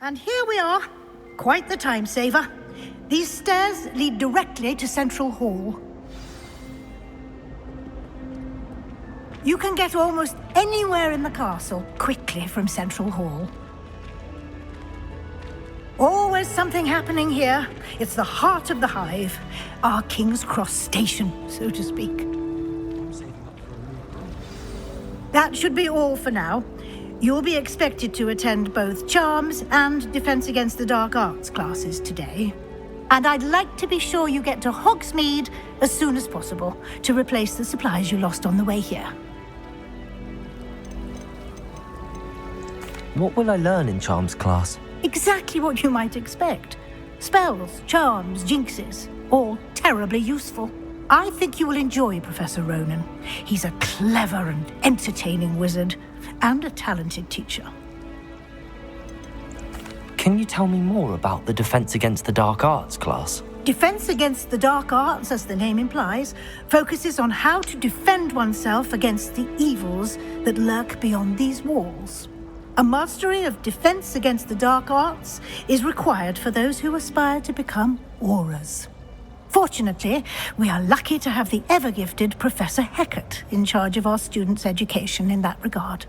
And here we are. Quite the time saver. These stairs lead directly to Central Hall. You can get almost anywhere in the castle quickly from Central Hall. Always something happening here. It's the heart of the hive. Our King's Cross station, so to speak. That should be all for now. You'll be expected to attend both Charms and Defense Against the Dark Arts classes today. And I'd like to be sure you get to Hogsmeade as soon as possible to replace the supplies you lost on the way here. What will I learn in Charms class? Exactly what you might expect. Spells, charms, jinxes, all terribly useful. I think you will enjoy Professor Ronan. He's a clever and entertaining wizard, and a talented teacher. Can you tell me more about the Defense Against the Dark Arts class? Defense Against the Dark Arts, as the name implies, focuses on how to defend oneself against the evils that lurk beyond these walls. A mastery of Defense Against the Dark Arts is required for those who aspire to become auras. Fortunately, we are lucky to have the ever-gifted Professor Hecat in charge of our students' education in that regard.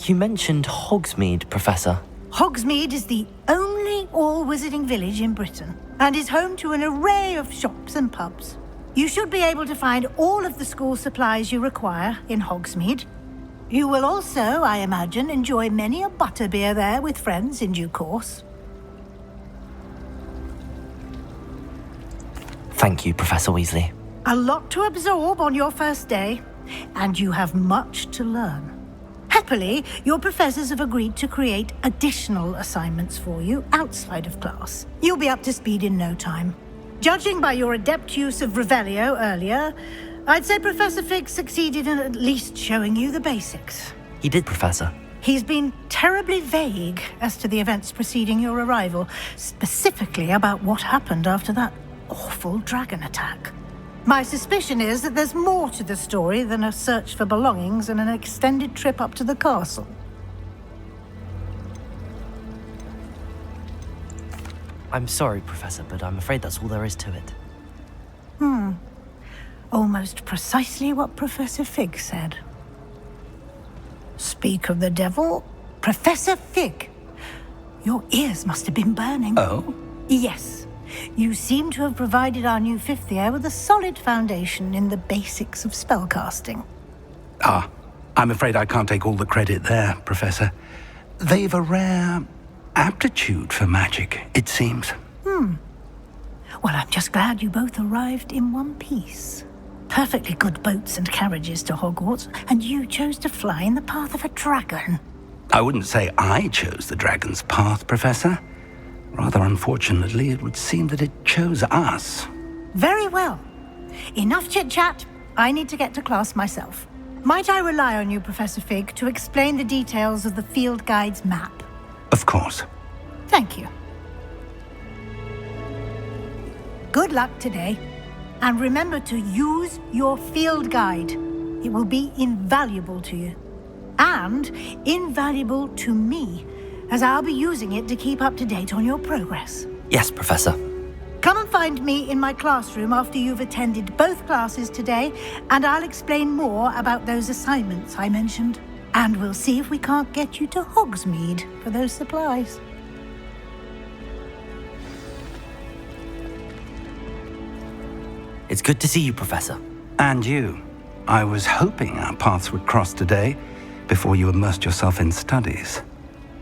You mentioned Hogsmeade, Professor. Hogsmeade is the only all-wizarding village in Britain and is home to an array of shops and pubs. You should be able to find all of the school supplies you require in Hogsmeade. You will also, I imagine, enjoy many a butterbeer there with friends in due course. Thank you, Professor Weasley. A lot to absorb on your first day, and you have much to learn. Happily, your professors have agreed to create additional assignments for you outside of class. You'll be up to speed in no time. Judging by your adept use of Revelio earlier, I'd say Professor Fig succeeded in at least showing you the basics. He did, Professor. He's been terribly vague as to the events preceding your arrival, specifically about what happened after that awful dragon attack. My suspicion is that there's more to the story than a search for belongings and an extended trip up to the castle. I'm sorry, Professor, but I'm afraid that's all there is to it. Almost precisely what Professor Fig said. Speak of the devil, Professor Fig. Your ears must have been burning. Oh? Yes. You seem to have provided our new fifth year with a solid foundation in the basics of spellcasting. Ah, I'm afraid I can't take all the credit there, Professor. They've a rare aptitude for magic, it seems. Well, I'm just glad you both arrived in one piece. Perfectly good boats and carriages to Hogwarts, and you chose to fly in the path of a dragon. I wouldn't say I chose the dragon's path, Professor. Rather unfortunately, it would seem that it chose us. Very well. Enough chit-chat. I need to get to class myself. Might I rely on you, Professor Fig, to explain the details of the field guide's map? Of course. Thank you. Good luck today. And remember to use your field guide. It will be invaluable to you. And invaluable to me, as I'll be using it to keep up to date on your progress. Yes, Professor. Come and find me in my classroom after you've attended both classes today, and I'll explain more about those assignments I mentioned. And we'll see if we can't get you to Hogsmeade for those supplies. It's good to see you, Professor. And you. I was hoping our paths would cross today, before you immersed yourself in studies.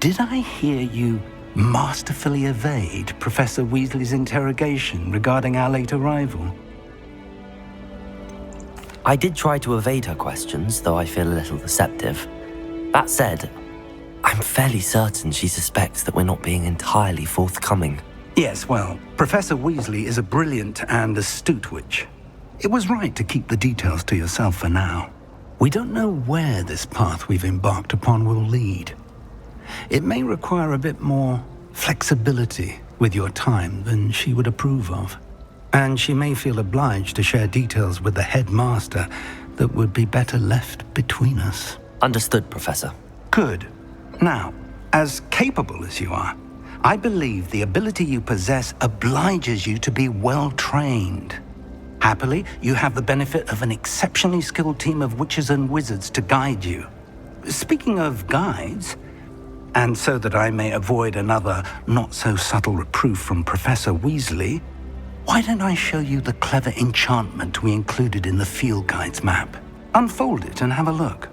Did I hear you masterfully evade Professor Weasley's interrogation regarding our late arrival? I did try to evade her questions, though I feel a little deceptive. That said, I'm fairly certain she suspects that we're not being entirely forthcoming. Yes, well, Professor Weasley is a brilliant and astute witch. It was right to keep the details to yourself for now. We don't know where this path we've embarked upon will lead. It may require a bit more flexibility with your time than she would approve of. And she may feel obliged to share details with the headmaster that would be better left between us. Understood, Professor. Good. Now, as capable as you are, I believe the ability you possess obliges you to be well trained. Happily, you have the benefit of an exceptionally skilled team of witches and wizards to guide you. Speaking of guides, and so that I may avoid another not-so-subtle reproof from Professor Weasley, why don't I show you the clever enchantment we included in the field guide's map? Unfold it and have a look.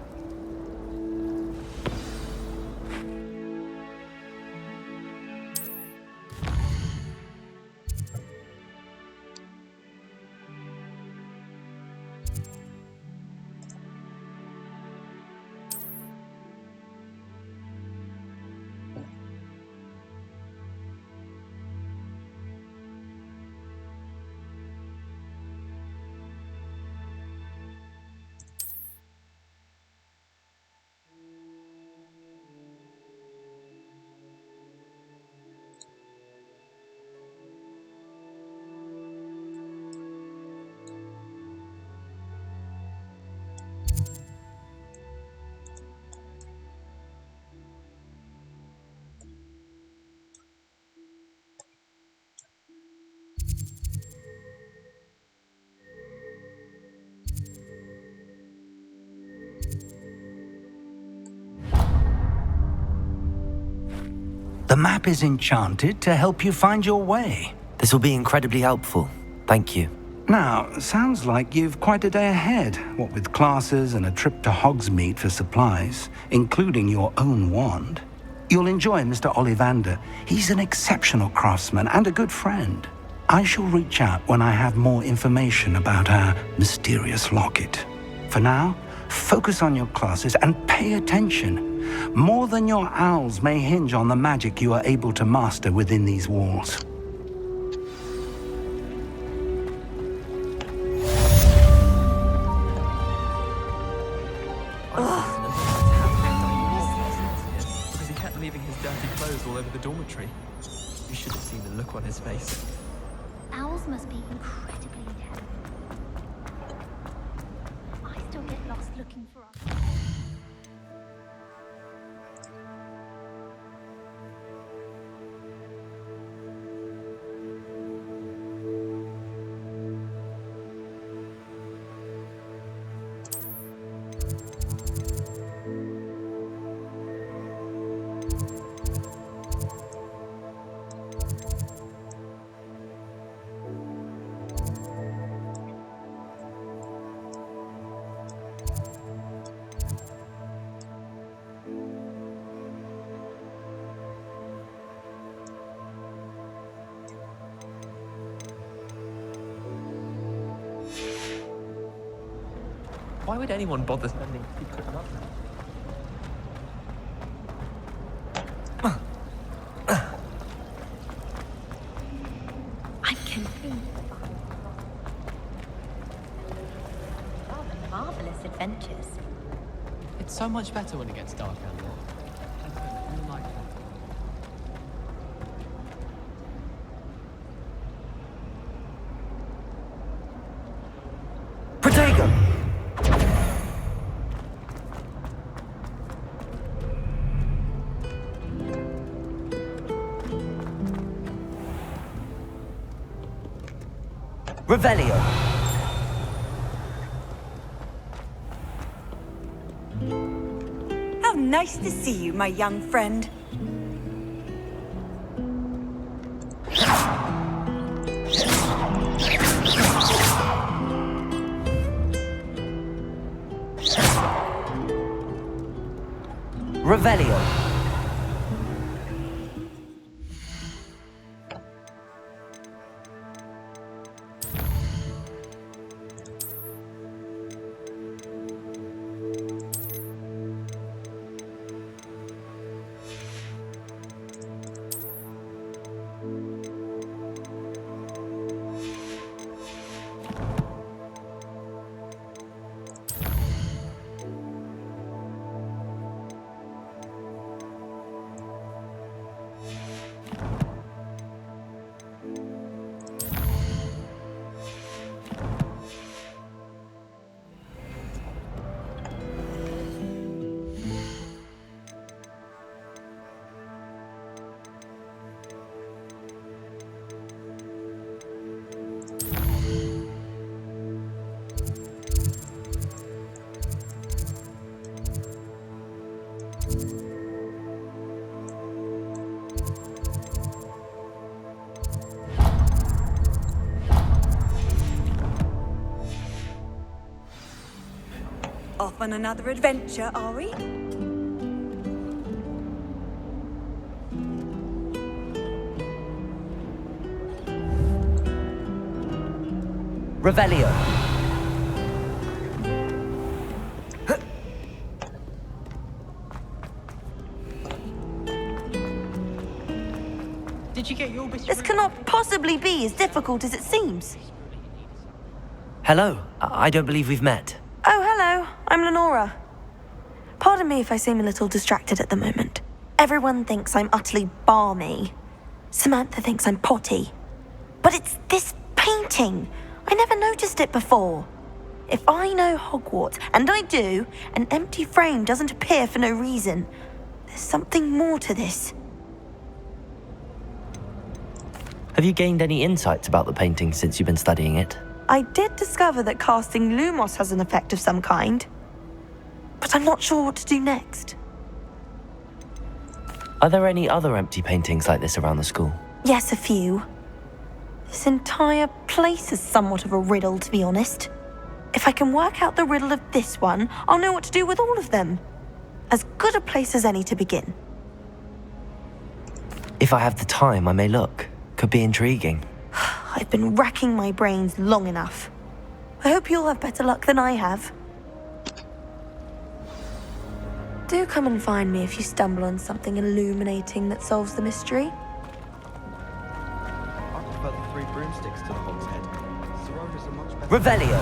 The map is enchanted to help you find your way. This will be incredibly helpful. Thank you. Now, sounds like you've quite a day ahead, what with classes and a trip to Hogsmeade for supplies, including your own wand. You'll enjoy Mr. Ollivander. He's an exceptional craftsman and a good friend. I shall reach out when I have more information about our mysterious locket. For now, focus on your classes and pay attention. More than your owls may hinge on the magic you are able to master within these walls. Because he kept leaving his dirty clothes all over the dormitory. You should have seen the look on his face. Owls must be incredibly intelligent. I still get lost looking for us. Why would anyone bother spending secret money? I'm confused. Rather marvelous adventures. It's so much better when it gets dark out there. Protego! Revelio. How nice to see you, my young friend. Revelio. Off on another adventure, are we? Revelio. Did you get your This cannot possibly be as difficult as it seems. Hello. I don't believe we've met. Oh, hello. I'm Lenora. Pardon me if I seem a little distracted at the moment. Everyone thinks I'm utterly balmy. Samantha thinks I'm potty. But it's this painting. I never noticed it before. If I know Hogwarts, and I do, an empty frame doesn't appear for no reason. There's something more to this. Have you gained any insights about the painting since you've been studying it? I did discover that casting Lumos has an effect of some kind. But I'm not sure what to do next. Are there any other empty paintings like this around the school? Yes, a few. This entire place is somewhat of a riddle, to be honest. If I can work out the riddle of this one, I'll know what to do with all of them. As good a place as any to begin. If I have the time, I may look. Could be intriguing. I've been racking my brains long enough. I hope you'll have better luck than I have. Do come and find me if you stumble on something illuminating that solves the mystery. I prefer the 3 broomsticks to the hogshead. Sirona's a much better... Revelio.